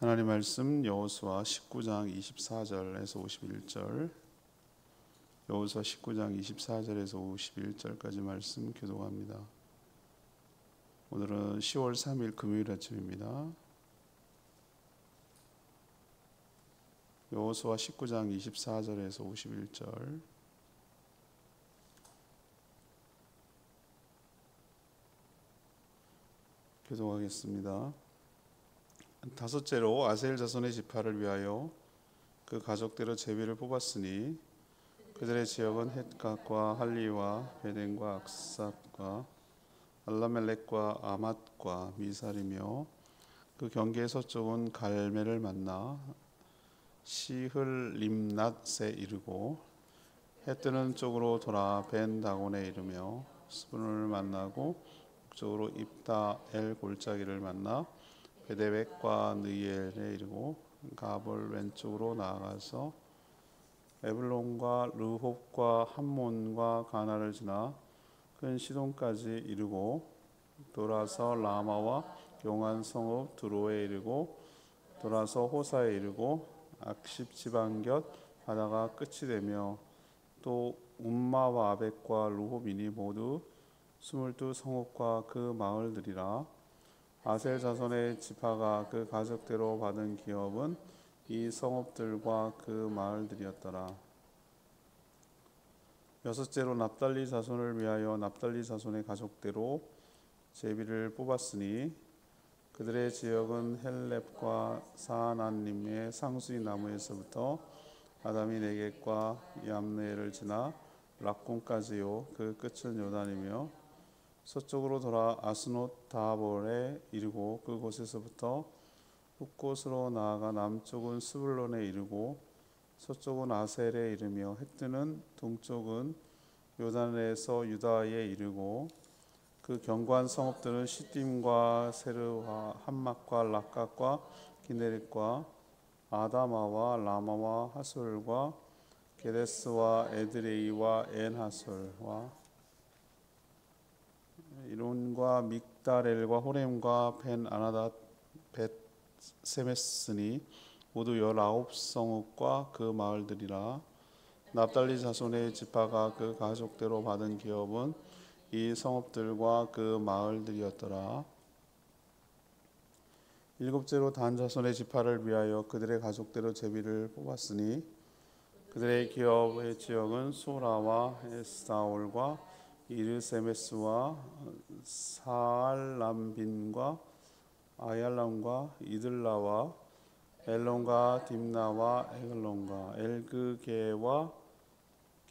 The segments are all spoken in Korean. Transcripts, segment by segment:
하나님 말씀 여호수아 19장 24절에서 51절, 여호수아 19장 24절에서 51절까지 말씀 교독합니다. 오늘은 10월 3일 금요일 아침입니다. 여호수아 19장 24절에서 51절. 교독하겠습니다. 다섯째로 아셀 자손의 지파를 위하여 그 가족대로 제비를 뽑았으니 그들의 지역은 헷갓과 할리와 베덴과 악삽과 알라멜렉과 아맛과 미살이며 그 경계의 서쪽은 갈멜을 만나 시흘림낫에 이르고 해 뜨는 쪽으로 돌아 벤 다곤에 이르며 스분을 만나고 북쪽으로 입다엘 골짜기를 만나 베데벡과 느엘에 이르고 가볼 왼쪽으로 나아가서 에블론과 르홉과 함몬과 가나를 지나 큰 시돈까지 이르고 돌아서 라마와 용한 성읍 두로에 이르고 돌아서 호사에 이르고 악십 지방곁 바다가 끝이 되며 또 움마와 아벡과 르홉이니 모두 22 성읍과 그 마을들이라. 아셀 자손의 지파가 그 가족대로 받은 기업은 이 성읍들과 그 마을들이었더라. 여섯째로 납달리 자손을 위하여 납달리 자손의 가족대로 제비를 뽑았으니 그들의 지역은 헬렙과 사하난림의 상수리 나무에서부터 아담이 네겝과 얌네를 지나 락공까지요. 그 끝은 요단이며 서쪽으로 돌아 아스노 다볼에 이르고 그곳에서부터 북곳으로 나아가 남쪽은 스불론에 이르고 서쪽은 아셀에 이르며 해뜨는 동쪽은 요단에서 유다에 이르고 그 견고한 성읍들은 시딤과 세르와 함막과 락각과 기네릿과 아다마와 라마와 하솔과 게데스와 에드레이와 엔하솔과 이론과 믹다렐과 호렘과 벤 아나닷 벳 세메스니 모두 19성읍과 그 마을들이라. 납달리 자손의 지파가 그 가족대로 받은 기업은 이 성읍들과 그 마을들이었더라. 일곱째로 단 자손의 지파를 위하여 그들의 가족대로 제비를 뽑았으니 그들의 기업의 지역은 소라와 에스다올과 이르세메스와 사알람빈과 아얄람과 이들라와 엘론과 딥나와 에글론과 엘그게와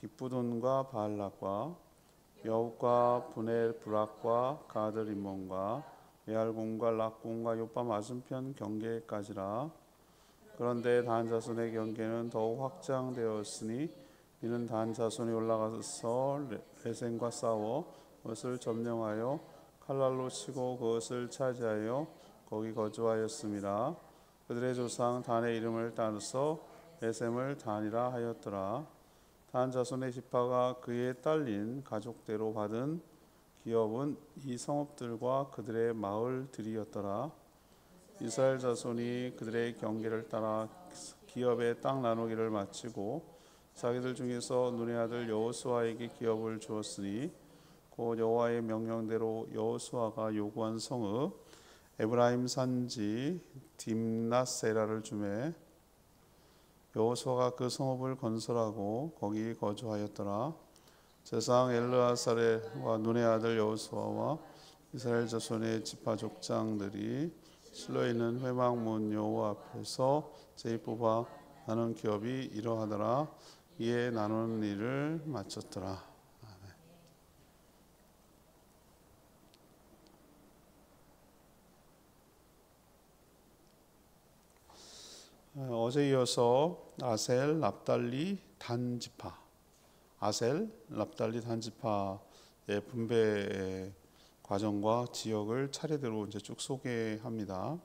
기쁘돈과 바알락과 여욱과 분엘 브락과 가드리몬과 에알공과 락공과 요빠 맞은편 경계까지라. 그런데 단 자손의 경계는 더욱 확장되었으니 이는 단 자손이 올라가서 레센과 싸워 그것을 점령하여 칼날로 치고 그것을 차지하여 거기 거주하였습니다. 그들의 조상 단의 이름을 따서 레셈을 단이라 하였더라. 단 자손의 지파가 그에 딸린 가족대로 받은 기업은 이 성읍들과 그들의 마을들이었더라. 이스라엘 자손이 그들의 경계를 따라 기업의 땅 나누기를 마치고 자기들 중에서 눈의 아들 여호수아에게 기업을 주었으니 곧 여호와의 명령대로 여호수아가 요구한 성읍 에브라임 산지 딥낫세라를 주매 여호수아가 그 성읍을 건설하고 거기 거주하였더라. 제사장 엘르아살과 눈의 아들 여호수아와 이스라엘 자손의 지파 족장들이 실로에 있는 회막문 여호와 앞에서 제비 뽑아 나눈 기업이 이러하더라. 이에 나누는 일을 마쳤더라. 어제 이어서 아셀, 납달리, 단 지파, 아셀, 납달리, 단 지파의 분배 과정과 지역을 차례대로 이제 쭉 소개합니다.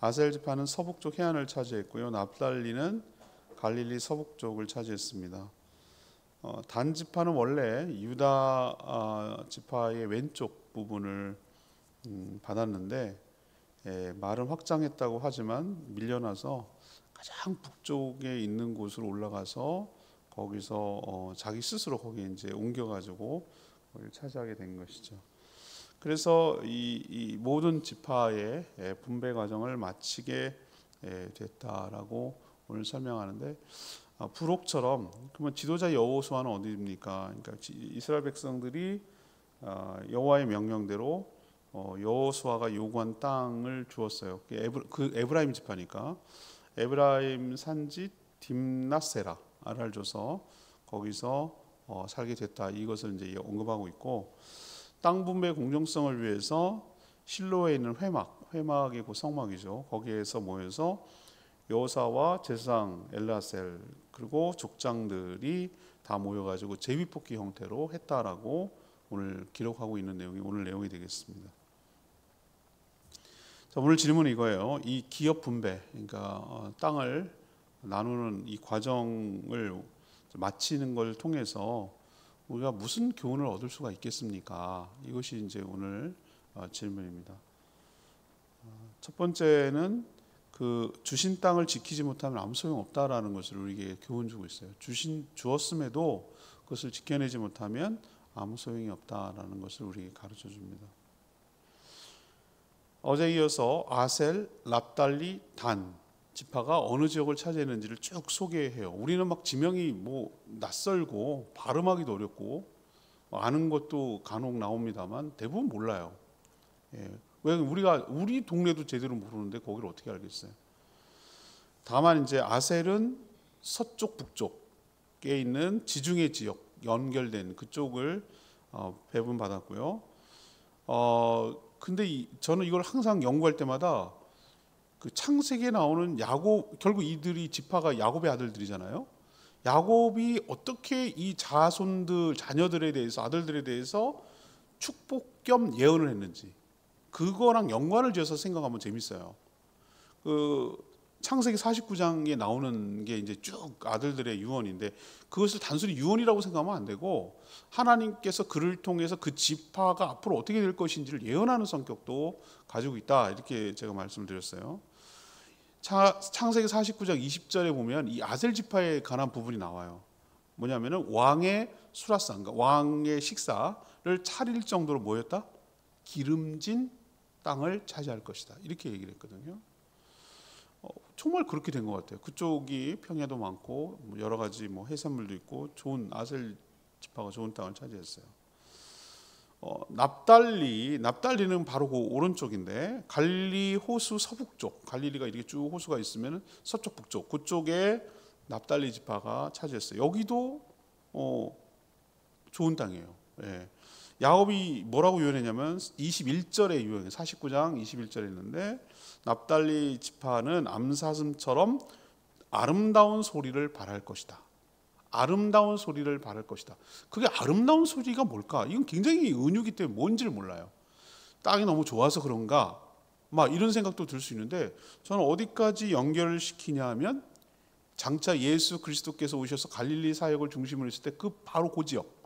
아셀 지파는 서북쪽 해안을 차지했고요. 납달리는 갈릴리 서북쪽을 차지했습니다. 단 지파는 원래 유다 지파의 왼쪽 부분을 받았는데 말은 확장했다고 하지만 밀려나서 가장 북쪽에 있는 곳으로 올라가서 거기서 자기 스스로 거기에 이제 옮겨가지고 거기를 차지하게 된 것이죠. 그래서 이 모든 지파의 분배 과정을 마치게 됐다라고 오늘 설명하는데, 부록처럼 그러면 지도자 여호수아는 어디입니까? 그러니까 이스라엘 백성들이 여호와의 명령대로 여호수아가 요구한 땅을 주었어요. 그 에브라임 지파니까 에브라임 산지 딥낫세라를 줘서 거기서 살게 됐다. 이것을 이제 언급하고 있고, 땅 분배 공정성을 위해서 실로에 있는 회막이 그 성막이죠. 거기에서 모여서 여호사와 제사장 엘라셀 그리고 족장들이 다 모여가지고 제비뽑기 형태로 했다라고 오늘 기록하고 있는 내용이 오늘 내용이 되겠습니다. 자, 오늘 질문은 이거예요. 이 기업 분배, 그러니까 땅을 나누는 이 과정을 마치는 걸 통해서 우리가 무슨 교훈을 얻을 수가 있겠습니까? 이것이 이제 오늘 질문입니다. 첫 번째는 그 주신 땅을 지키지 못하면 아무 소용 없다라는 것을 우리에게 교훈 주고 있어요. 주었음에도 그것을 지켜내지 못하면 아무 소용이 없다라는 것을 우리에게 가르쳐 줍니다. 어제 이어서 아셀, 납달리, 단 지파가 어느 지역을 차지했는지를 쭉 소개해요. 우리는 막 지명이 뭐 낯설고 발음하기도 어렵고 아는 것도 간혹 나옵니다만 대부분 몰라요. 왜 우리 동네도 제대로 모르는데 거기를 어떻게 알겠어요? 다만 이제 아셀은 서쪽 북쪽에 있는 지중해 지역 연결된 그쪽을 배분 받았고요. 근데 저는 이걸 항상 연구할 때마다 그 창세기에 나오는 야곱, 결국 이들이 지파가 야곱의 아들들이잖아요. 야곱이 어떻게 이 자녀들에 대해서, 아들들에 대해서 축복 겸 예언을 했는지 그거랑 연관을 지어서 생각하면 재밌어요. 그 창세기 49장에 나오는 게 이제 쭉 아들들의 유언인데 그것을 단순히 유언이라고 생각하면 안 되고 하나님께서 그를 통해서 그 지파가 앞으로 어떻게 될 것인지를 예언하는 성격도 가지고 있다, 이렇게 제가 말씀을 드렸어요. 창세기 49장 20절에 보면 이 아셀 지파에 관한 부분이 나와요. 뭐냐면은 왕의 수라상, 왕의 식사를 차릴 정도로 뭐였다? 기름진 땅을 차지할 것이다, 이렇게 얘기를 했거든요. 정말 그렇게 된 것 같아요. 그쪽이 평야도 많고 여러 가지 해산물도 있고 좋은 아셀 지파가 좋은 땅을 차지했어요. 납달리는 바로 그 오른쪽인데 갈릴리 호수 서북쪽, 갈릴리가 이렇게 쭉 호수가 있으면 서쪽 북쪽 그쪽에 납달리 지파가 차지했어요. 여기도 좋은 땅이에요. 야곱이 뭐라고 유언했냐면 21절에 유언해요. 49장 21절에 있는데 납달리 지파는 암사슴처럼 아름다운 소리를 발할 것이다. 아름다운 소리를 발할 것이다. 그게 아름다운 소리가 뭘까? 이건 굉장히 은유기 때문에 뭔지를 몰라요. 땅이 너무 좋아서 그런가? 막 이런 생각도 들 수 있는데 저는 어디까지 연결을 시키냐 하면 장차 예수 그리스도께서 오셔서 갈릴리 사역을 중심으로 했을 때 그 바로 그 지역,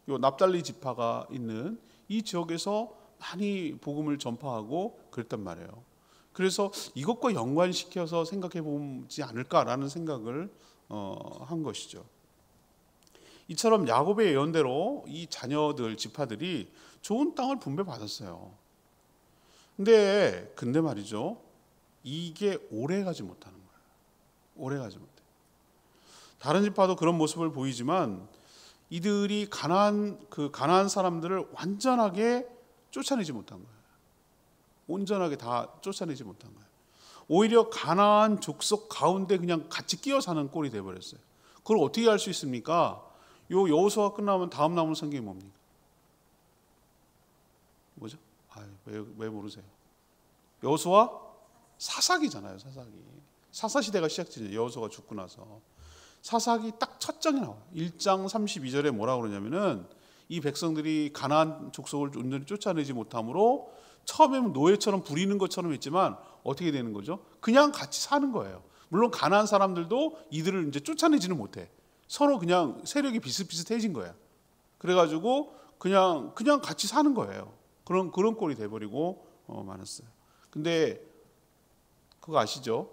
요 납달리 지파가 있는 이 지역에서 많이 복음을 전파하고 그랬단 말이에요. 그래서 이것과 연관시켜서 생각해 보지 않을까라는 생각을 한 것이죠. 이처럼 야곱의 예언대로 이 자녀들 지파들이 좋은 땅을 분배받았어요. 근데 말이죠, 이게 오래가지 못하는 거예요. 오래가지 못해. 다른 지파도 그런 모습을 보이지만 이들이 가나안 사람들을 완전하게 쫓아내지 못한 거예요. 온전하게 다 쫓아내지 못한 거예요. 오히려 가나안 족속 가운데 그냥 같이 끼어 사는 꼴이 돼버렸어요. 그걸 어떻게 할 수 있습니까? 요 여호수아 끝나면 다음 나오는 성경이 뭡니까? 뭐죠? 왜 모르세요? 여호수아 사사기잖아요. 사사 시대가 시작되죠. 여호수아가 죽고 나서 사사기 딱 첫 장에 나와요. 1장 32절에 뭐라고 그러냐면은 이 백성들이 가나안 족속을 온전히 쫓아내지 못함으로 처음에는 노예처럼 부리는 것처럼 했지만 어떻게 되는 거죠? 그냥 같이 사는 거예요. 물론 가나안 사람들도 이들을 이제 쫓아내지는 못해. 서로 그냥 세력이 비슷비슷해진 거야. 그래가지고 그냥 같이 사는 거예요. 그런 꼴이 돼버리고 말았어요. 근데 그거 아시죠?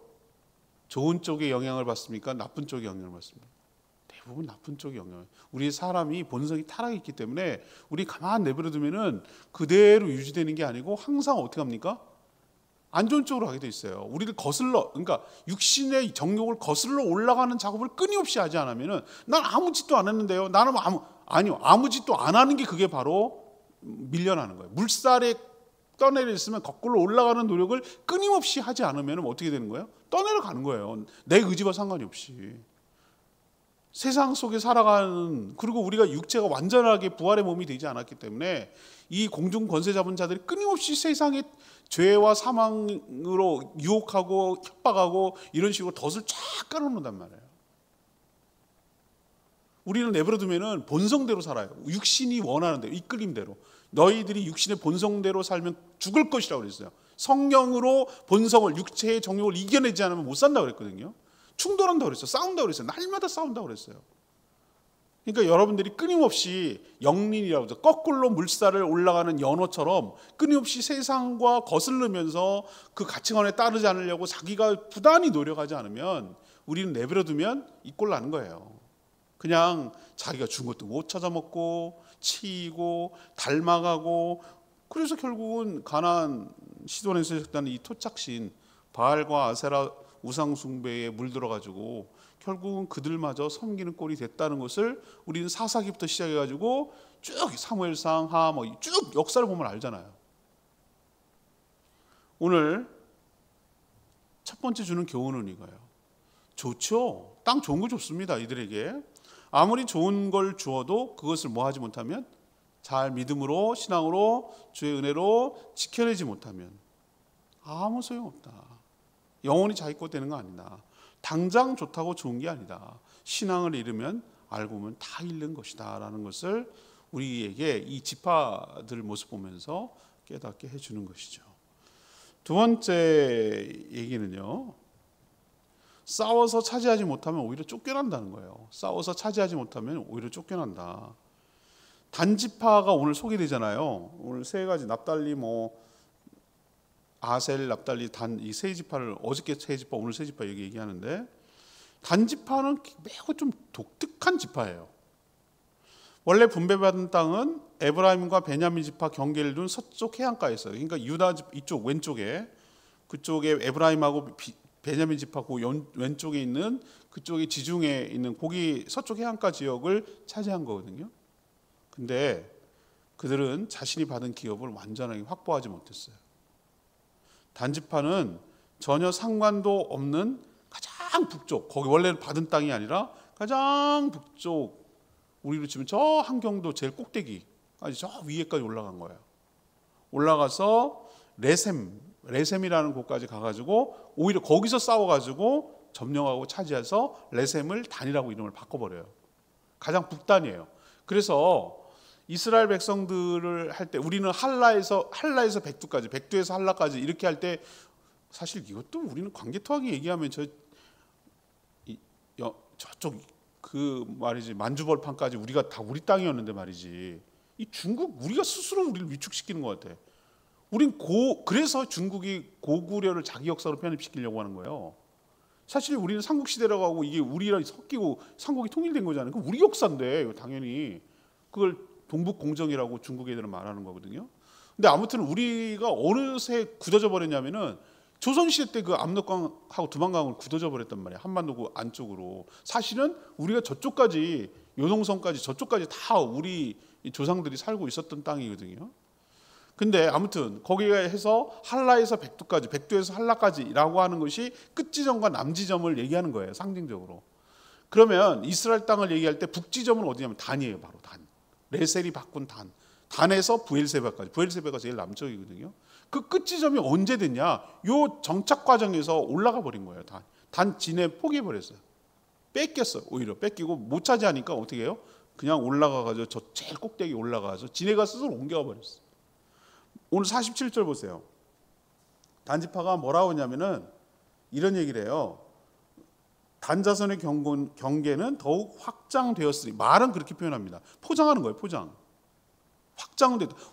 좋은 쪽에 영향을 받습니까? 나쁜 쪽에 영향을 받습니까? 대부분 나쁜 쪽에 영향을. 우리 사람이 본성이 타락이 있기 때문에 우리 가만 내버려 두면은 그대로 유지되는 게 아니고 항상 어떻게 합니까? 안 좋은 쪽으로 가게 돼 있어요. 우리를 거슬러, 그러니까 육신의 정욕을 거슬러 올라가는 작업을 끊임없이 하지 않으면은 난 아무 짓도 안 했는데요. 나는 아무 짓도 안 하는 게 그게 바로 밀려나는 거예요. 물살에 떠내려 있으면 거꾸로 올라가는 노력을 끊임없이 하지 않으면 어떻게 되는 거예요? 떠내려가는 거예요. 내 의지와 상관이 없이. 세상 속에 살아가는, 그리고 우리가 육체가 완전하게 부활의 몸이 되지 않았기 때문에 이 공중 권세 잡은 자들이 끊임없이 세상의 죄와 사망으로 유혹하고 협박하고 이런 식으로 덫을 쫙 깔아놓는단 말이에요. 우리는 내버려두면은 본성대로 살아요. 육신이 원하는 대로, 이끌림대로. 너희들이 육신의 본성대로 살면 죽을 것이라고 그랬어요. 성령으로 본성을, 육체의 정욕을 이겨내지 않으면 못 산다고 그랬거든요. 충돌한다고 그랬어요. 싸운다고 그랬어요. 날마다 싸운다고 그랬어요. 그러니까 여러분들이 끊임없이 영린이라고 해서 거꾸로 물살을 올라가는 연어처럼 끊임없이 세상과 거슬르면서 그 가치관에 따르지 않으려고 자기가 부단히 노력하지 않으면 우리는 내버려두면 이 꼴 나는 거예요. 그냥 자기가 준 것도 못 찾아 먹고 치이고 닮아가고, 그래서 결국은 가나안 시돈에서 시작된 이 토착신 바알과 아세라 우상 숭배에 물들어가지고 결국은 그들마저 섬기는 꼴이 됐다는 것을 우리는 사사기부터 시작해가지고 쭉 사무엘상 하 쭉 역사를 보면 알잖아요. 오늘 첫 번째 주는 교훈은 이거예요. 좋죠. 땅 좋은 거 좋습니다. 이들에게 아무리 좋은 걸 주어도 그것을 뭐 하지 못하면, 잘 믿음으로 신앙으로 주의 은혜로 지켜내지 못하면 아무 소용없다. 영원히 자기 것 되는 거 아니다. 당장 좋다고 좋은 게 아니다. 신앙을 잃으면 알고 보면 다 잃는 것이다 라는 것을 우리에게 이 지파들 모습 보면서 깨닫게 해주는 것이죠. 두 번째 얘기는요, 싸워서 차지하지 못하면 오히려 쫓겨난다는 거예요. 싸워서 차지하지 못하면 오히려 쫓겨난다. 단지파가 오늘 소개되잖아요. 오늘 세 가지, 납달리, 아셀, 납달리, 단, 이 세 지파를, 어저께 세 지파, 오늘 세 지파 여기 얘기하는데, 단지파는 매우 좀 독특한 지파예요. 원래 분배받은 땅은 에브라임과 베냐민 지파 경계를 둔 서쪽 해안가에 있어요. 그러니까 유다 이쪽 왼쪽에, 그쪽에 에브라임하고 베냐민 지파 그 왼쪽에 있는, 그쪽에 지중해에 있는 거기 서쪽 해안가 지역을 차지한 거거든요. 근데 그들은 자신이 받은 기업을 완전하게 확보하지 못했어요. 단지파는 전혀 상관도 없는 가장 북쪽, 거기 원래 받은 땅이 아니라 가장 북쪽, 우리로 치면 저 한경도 제일 꼭대기까지 저 위에까지 올라간 거예요. 올라가서 레셈이라는 곳까지 가가지고 오히려 거기서 싸워가지고 점령하고 차지해서 레셈을 단이라고 이름을 바꿔버려요. 가장 북단이에요. 그래서 이스라엘 백성들을 할 때 우리는 할라에서 백두까지, 백두에서 할라까지 이렇게 할 때 사실 이것도 우리는 관계토하게 얘기하면 저쪽 그 말이지 만주벌판까지 우리가 다 우리 땅이었는데 말이지, 이 중국 우리가 스스로 우리를 위축시키는 것 같아. 그래서 중국이 고구려를 자기 역사로 편입시키려고 하는 거예요. 사실 우리는 삼국시대라고 하고 이게 우리랑 섞이고 삼국이 통일된 거잖아요. 그 우리 역사인데 당연히 그걸 동북공정이라고 중국 애들은 말하는 거거든요. 근데 아무튼 우리가 어느새 굳어져 버렸냐면은 조선시대 때 그 압록강하고 두만강을 굳어져 버렸단 말이에요. 한반도 그 안쪽으로. 사실은 우리가 저쪽까지, 요동성까지 저쪽까지 다 우리 조상들이 살고 있었던 땅이거든요. 근데 아무튼 거기에 해서 한라에서 백두까지, 백두에서 한라까지라고 하는 것이 끝지점과 남지점을 얘기하는 거예요. 상징적으로. 그러면 이스라엘 땅을 얘기할 때 북지점은 어디냐면 단이에요. 바로 단. 레셀이 바꾼 단. 단에서 부엘세바까지. 부엘세바가 제일 남쪽이거든요. 그 끝지점이 언제 됐냐? 요 정착 과정에서 올라가 버린 거예요. 단 진에 포기해 버렸어요. 뺏겼어요. 오히려 뺏기고 못 차지하니까 어떻게 해요? 그냥 올라가가지고 저 제일 꼭대기 올라가서 지네가 스스로 옮겨가 버렸어요. 오늘 47절 보세요. 단지파가 뭐라고 하냐면은 이런 얘기를 해요. 단자손의 경계는 더욱 확장되었으니, 말은 그렇게 표현합니다. 포장하는 거예요. 포장.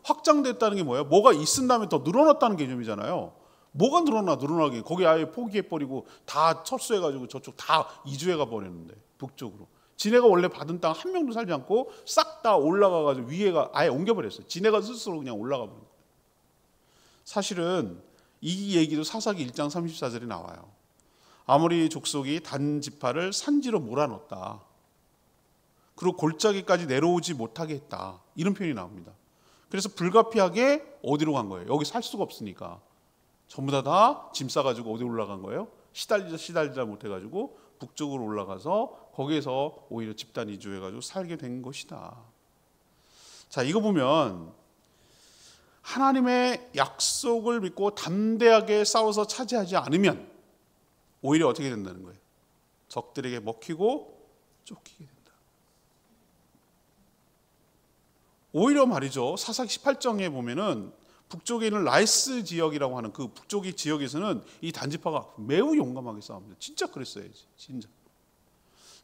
확장됐다는 게 뭐예요? 뭐가 있은 다음에 더 늘어났다는 개념이잖아요. 뭐가 늘어나게 거기 아예 포기해버리고 다 철수해가지고 저쪽 다 이주해가 버렸는데 북쪽으로. 지네가 원래 받은 땅 한 명도 살지 않고 싹 다 올라가가지고 위에가 아예 옮겨버렸어요. 지네가 스스로 그냥 올라가 버린 거예요. 사실은 이 얘기도 사사기 1장 34절에 나와요. 아모리 족속이 단 지파를 산지로 몰아넣었다. 그리고 골짜기까지 내려오지 못하게 했다. 이런 표현이 나옵니다. 그래서 불가피하게 어디로 간 거예요? 여기 살 수가 없으니까. 전부 다 짐 싸가지고 어디 올라간 거예요? 시달리자 못해가지고 북쪽으로 올라가서 거기에서 오히려 집단 이주해가지고 살게 된 것이다. 자, 이거 보면 하나님의 약속을 믿고 담대하게 싸워서 차지하지 않으면 오히려 어떻게 된다는 거예요? 적들에게 먹히고 쫓기게 된다. 오히려 말이죠. 사사기 18장에 보면은 북쪽에 있는 라이스 지역이라고 하는 그 북쪽의 지역에서는 이 단지파가 매우 용감하게 싸웁니다. 진짜 그랬어야지. 진짜.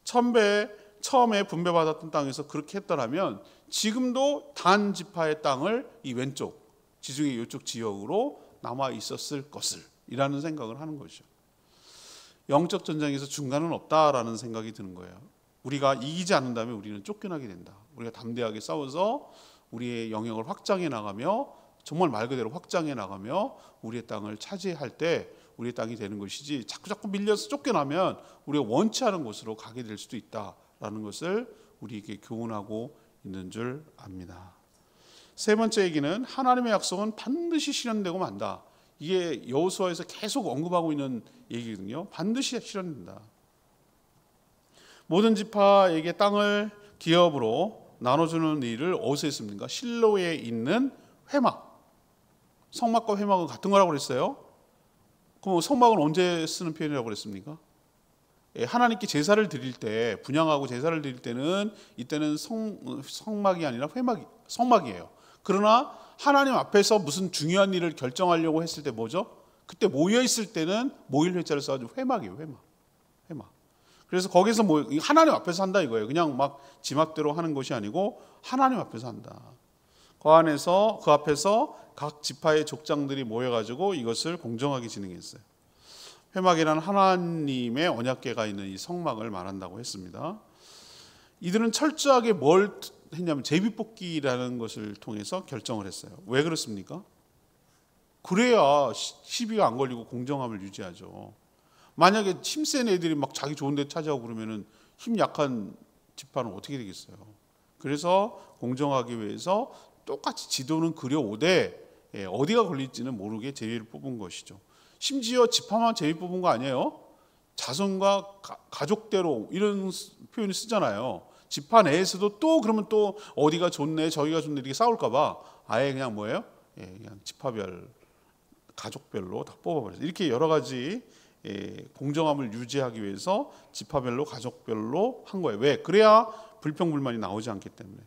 처음에 분배받았던 땅에서 그렇게 했더라면 지금도 단지파의 땅을 이 왼쪽 지중해 이쪽 지역으로 남아 있었을 것을 이라는 생각을 하는 것이죠. 영적 전쟁에서 중간은 없다라는 생각이 드는 거예요. 우리가 이기지 않는다면 우리는 쫓겨나게 된다. 우리가 담대하게 싸워서 우리의 영역을 확장해 나가며 정말 말 그대로 확장해 나가며 우리의 땅을 차지할 때 우리의 땅이 되는 것이지 자꾸 밀려서 쫓겨나면 우리가 원치 않은 곳으로 가게 될 수도 있다라는 것을 우리에게 교훈하고 있는 줄 압니다. 세 번째 얘기는 하나님의 약속은 반드시 실현되고 만다. 이게 여호수아에서 계속 언급하고 있는 얘기거든요. 반드시 실현된다. 모든 지파에게 땅을 기업으로 나눠주는 일을 어디서 했습니까? 실로에 있는 회막. 성막과 회막은 같은 거라고 그랬어요. 그럼 성막은 언제 쓰는 표현이라고 그랬습니까? 하나님께 제사를 드릴 때, 분향하고 제사를 드릴 때는 이때는 성막이 아니라 성막이에요. 그러나 하나님 앞에서 무슨 중요한 일을 결정하려고 했을 때 뭐죠? 그때 모여 있을 때는 모일 회자를 써가지고 회막이에요. 회막. 그래서 거기서 하나님 앞에서 한다 이거예요. 그냥 막 지막대로 하는 것이 아니고 하나님 앞에서 한다. 그 앞에서 각 지파의 족장들이 모여가지고 이것을 공정하게 진행했어요. 회막이란 하나님의 언약궤가 있는 이 성막을 말한다고 했습니다. 이들은 철저하게 뭘 했냐면 제비뽑기라는 것을 통해서 결정을 했어요. 왜 그렇습니까? 그래야 시비가 안 걸리고 공정함을 유지하죠. 만약에 힘센 애들이 막 자기 좋은 데 차지하고 그러면은 힘 약한 지파는 어떻게 되겠어요? 그래서 공정하기 위해서 똑같이 지도는 그려오되 어디가 걸릴지는 모르게 제비를 뽑은 것이죠. 심지어 지파만 제비 뽑은 거 아니에요? 자손과 가족대로 이런 표현을 쓰잖아요. 지파 내에서도 또 그러면 또 어디가 좋네 저기가 좋네 이렇게 싸울까 봐 아예 그냥 뭐예요? 그냥 지파별 가족별로 다 뽑아버렸어요. 이렇게 여러 가지 공정함을 유지하기 위해서 지파별로 가족별로 한 거예요. 왜? 그래야 불평불만이 나오지 않기 때문에.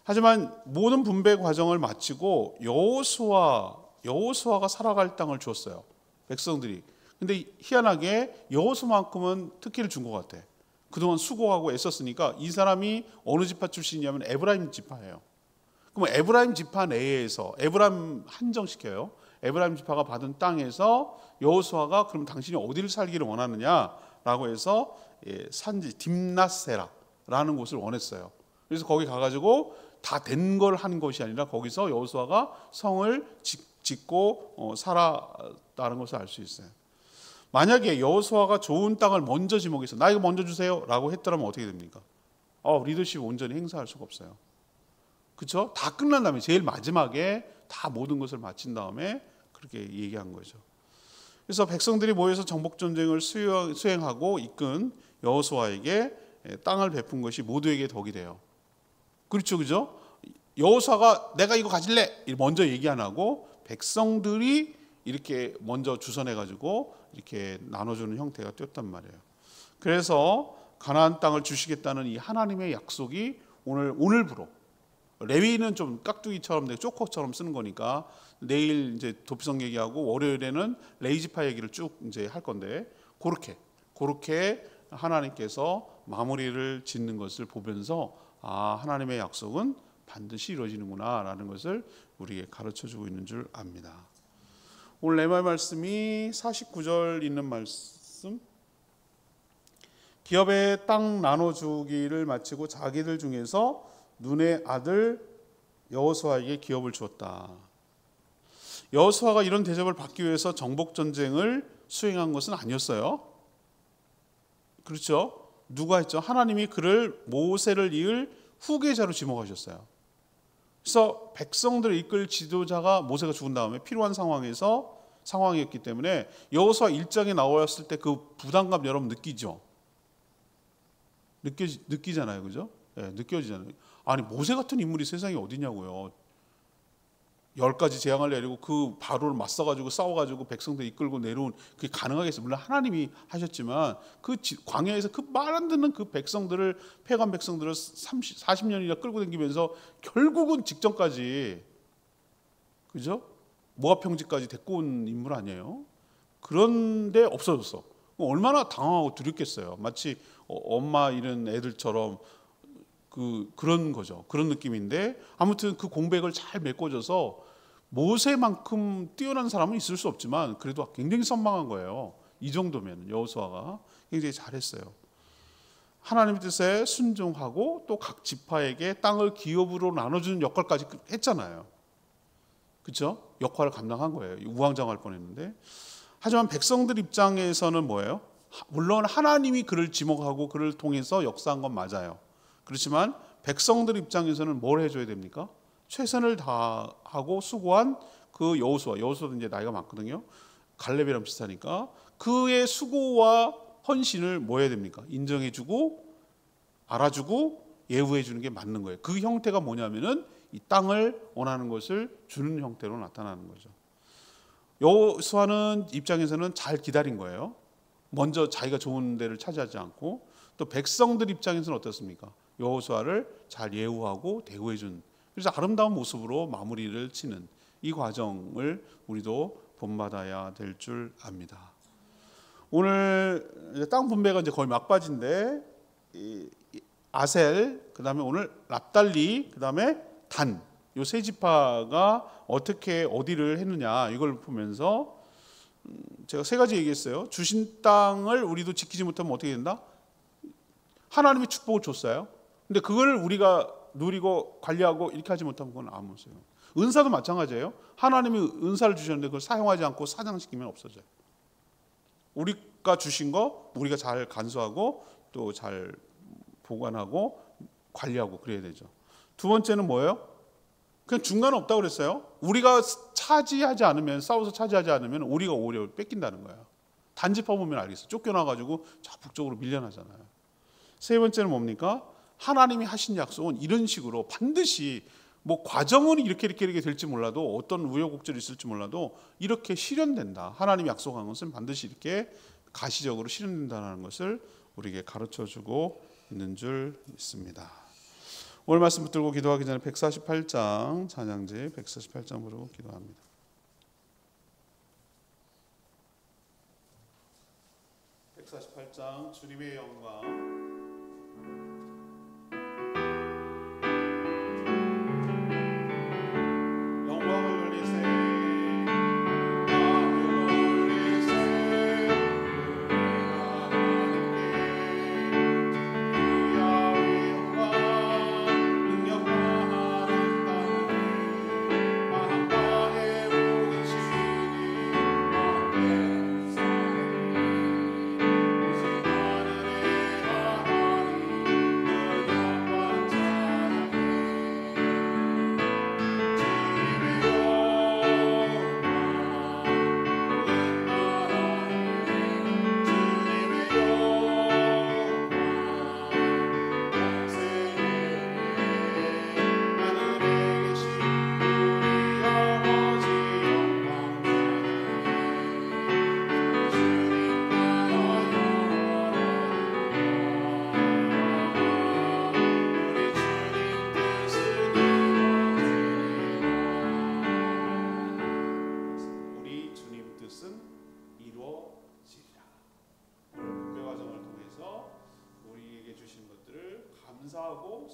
하지만 모든 분배 과정을 마치고 여호수아가 살아갈 땅을 줬어요. 백성들이. 근데 희한하게 여호수아만큼은 특혜를 준 것 같아. 그동안 수고하고 애썼으니까 이 사람이 어느 지파 출신이냐면 에브라임 지파예요. 그럼 에브라임 지파 내에서 에브라임 한정시켜요. 에브라임 지파가 받은 땅에서 여호수아가 그럼 당신이 어디를 살기를 원하느냐라고 해서 산지 딥낫세라라는 곳을 원했어요. 그래서 거기 가가지고 다 된 걸 한 것이 아니라 거기서 여호수아가 성을 짓고 살았다는 것을 알 수 있어요. 만약에 여호수아가 좋은 땅을 먼저 지목해서 나 이거 먼저 주세요 라고 했더라면 어떻게 됩니까? 리더십 온전히 행사할 수가 없어요. 그렇죠? 다 끝난 다음에 제일 마지막에 다 모든 것을 마친 다음에 그렇게 얘기한 거죠. 그래서 백성들이 모여서 정복전쟁을 수행하고 이끈 여호수아에게 땅을 베푼 것이 모두에게 덕이 돼요. 그렇죠? 여호수아가 내가 이거 가질래 먼저 얘기 안 하고 백성들이 이렇게 먼저 주선해가지고 이렇게 나눠주는 형태가 되었단 말이에요. 그래서 가나안 땅을 주시겠다는 이 하나님의 약속이 오늘부로 레위는 좀 깍두기처럼 쪼커처럼 쓰는 거니까 내일 이제 도피성 얘기하고 월요일에는 레이지파 얘기를 쭉 이제 할 건데 그렇게 하나님께서 마무리를 짓는 것을 보면서 하나님의 약속은 반드시 이루어지는구나라는 것을 우리에게 가르쳐주고 있는 줄 압니다. 오늘 레마의 말씀이 49절 있는 말씀. 기업의 땅 나눠주기를 마치고 자기들 중에서 눈의 아들 여호수아에게 기업을 주었다. 여호수아가 이런 대접을 받기 위해서 정복 전쟁을 수행한 것은 아니었어요. 그렇죠? 누가 했죠? 하나님이 그를 모세를 이을 후계자로 지목하셨어요. 그래서 백성들을 이끌 지도자가 모세가 죽은 다음에 필요한 상황이었기 때문에 여호수아 1장에 나왔을 때 그 부담감 여러분 느끼죠? 느끼잖아요, 그죠? 네, 느껴지잖아요. 아니 모세 같은 인물이 세상에 어디냐고요. 10가지 재앙을 내리고 그 바로를 맞서가지고 싸워가지고 백성들 이끌고 내려온 그게 가능하겠어요. 물론 하나님이 하셨지만 그 광야에서 그 말 안 듣는 그 백성들을 패간 백성들을 40년이나 끌고 다니면서 결국은 직전까지 그죠? 모압 평지까지 데리고 온 인물 아니에요? 그런데 없어졌어. 얼마나 당황하고 두렵겠어요. 마치 엄마 잃은 애들처럼 그런 거죠. 그런 느낌인데 아무튼 그 공백을 잘 메꿔줘서 모세만큼 뛰어난 사람은 있을 수 없지만 그래도 굉장히 선망한 거예요. 이 정도면 여호수아가 굉장히 잘했어요. 하나님의 뜻에 순종하고 또 각 지파에게 땅을 기업으로 나눠주는 역할까지 했잖아요. 그렇죠? 역할을 감당한 거예요. 우왕좌왕할 뻔했는데 하지만 백성들 입장에서는 뭐예요? 물론 하나님이 그를 지목하고 그를 통해서 역사한 건 맞아요. 그렇지만 백성들 입장에서는 뭘 해줘야 됩니까? 최선을 다하고 수고한 그 여호수아도 이제 나이가 많거든요. 갈렙이랑 비슷하니까 그의 수고와 헌신을 뭐 해야 됩니까? 인정해주고 알아주고 예우해주는 게 맞는 거예요. 그 형태가 뭐냐면은 이 땅을 원하는 것을 주는 형태로 나타나는 거죠. 여호수아는 입장에서는 잘 기다린 거예요. 먼저 자기가 좋은 데를 차지하지 않고 또 백성들 입장에서는 어떻습니까? 여호수아를 잘 예우하고 대우해 준 그래서 아름다운 모습으로 마무리를 치는 이 과정을 우리도 본받아야 될 줄 압니다. 오늘 땅 분배가 이제 거의 막바지인데 아셀 그다음에 오늘 납달리 그다음에 단 요 세 지파가 어떻게 어디를 했느냐 이걸 보면서 제가 세 가지 얘기했어요. 주신 땅을 우리도 지키지 못하면 어떻게 된다? 하나님이 축복을 줬어요. 근데 그걸 우리가 누리고 관리하고 이렇게 하지 못하면 그건 아무 소용. 은사도 마찬가지예요. 하나님이 은사를 주셨는데 그걸 사용하지 않고 사장시키면 없어져요. 우리가 주신 거 우리가 잘 간수하고 또 잘 보관하고 관리하고 그래야 되죠. 두 번째는 뭐예요? 그냥 중간은 없다고 그랬어요. 우리가 차지하지 않으면 싸워서 차지하지 않으면 우리가 오히려 뺏긴다는 거예요. 단지파 보면 알겠어요. 쫓겨나가지고 저 북쪽으로 밀려나잖아요. 세 번째는 뭡니까? 하나님이 하신 약속은 이런 식으로 반드시 뭐 과정은 이렇게 될지 몰라도 어떤 우여곡절이 있을지 몰라도 이렇게 실현된다. 하나님이 약속한 것은 반드시 이렇게 가시적으로 실현된다는 것을 우리에게 가르쳐주고 있는 줄 믿습니다. 오늘 말씀 붙들고 기도하기 전에 148장 찬양지 148장 부르고 기도합니다. 148장 주님의 영광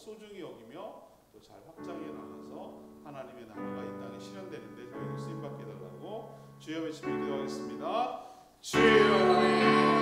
소중히 여기며 또 잘 확장해 나가서 하나님의 나라가 이 땅에 실현되는데 저희도 쓰임 받게 해달라고 주여 외치며 기도하겠습니다. 주여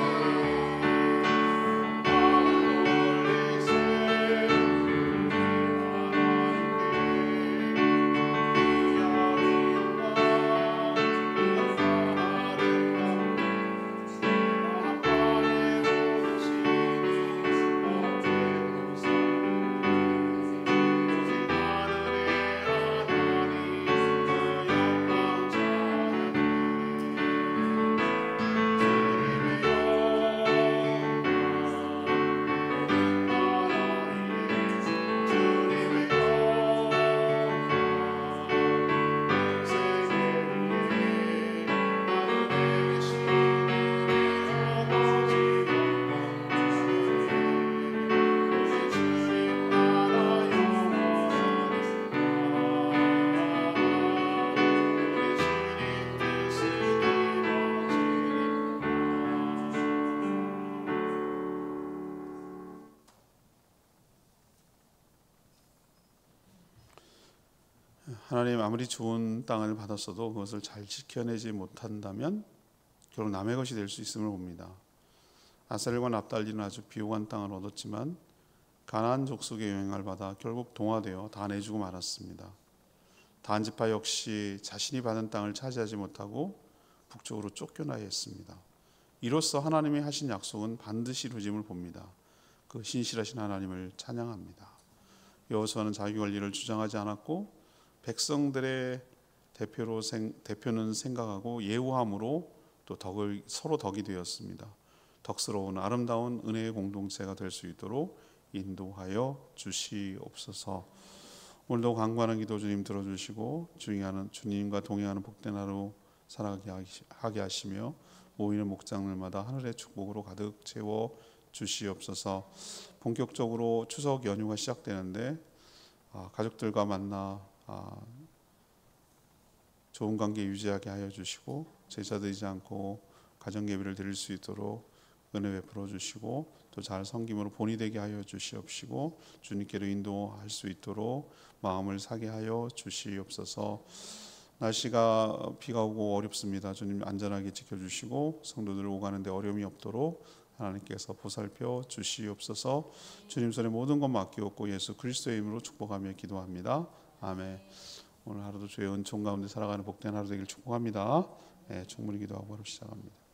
하나님 아무리 좋은 땅을 받았어도 그것을 잘 지켜내지 못한다면 결국 남의 것이 될 수 있음을 봅니다. 아셀과 납달리는 아주 비옥한 땅을 얻었지만 가나안 족속의 영향을 받아 결국 동화되어 다 내주고 말았습니다. 단 지파 역시 자신이 받은 땅을 차지하지 못하고 북쪽으로 쫓겨나야 했습니다. 이로써 하나님이 하신 약속은 반드시 이루어짐을 봅니다. 그 신실하신 하나님을 찬양합니다. 여호수아는 자기 권리를 주장하지 않았고 백성들의 대표는 생각하고 예우함으로 또 서로 덕이 되었습니다. 덕스러운 아름다운 은혜의 공동체가 될 수 있도록 인도하여 주시옵소서. 오늘도 간구하는 기도 주님 들어주시고 주님과 동행하는 복된 하루 살아가게 하게 하시며 모이는 목장들마다 하늘의 축복으로 가득 채워 주시옵소서. 본격적으로 추석 연휴가 시작되는데 가족들과 만나 좋은 관계 유지하게 하여 주시고 제자되지 않고 가정 예배를 드릴 수 있도록 은혜 베풀어 주시고 또 잘 섬김으로 본이 되게 하여 주시옵시고 주님께로 인도할 수 있도록 마음을 사게 하여 주시옵소서. 날씨가 비가 오고 어렵습니다. 주님 안전하게 지켜주시고 성도들 오가는데 어려움이 없도록 하나님께서 보살펴 주시옵소서. 주님 손에 모든 것 맡기옵고 예수 그리스도의 이름으로 축복하며 기도합니다. 아멘. 오늘 하루도 주의 은총 가운데 살아가는 복된 하루 되길 축복합니다. 충분히 기도하고 바로 시작합니다.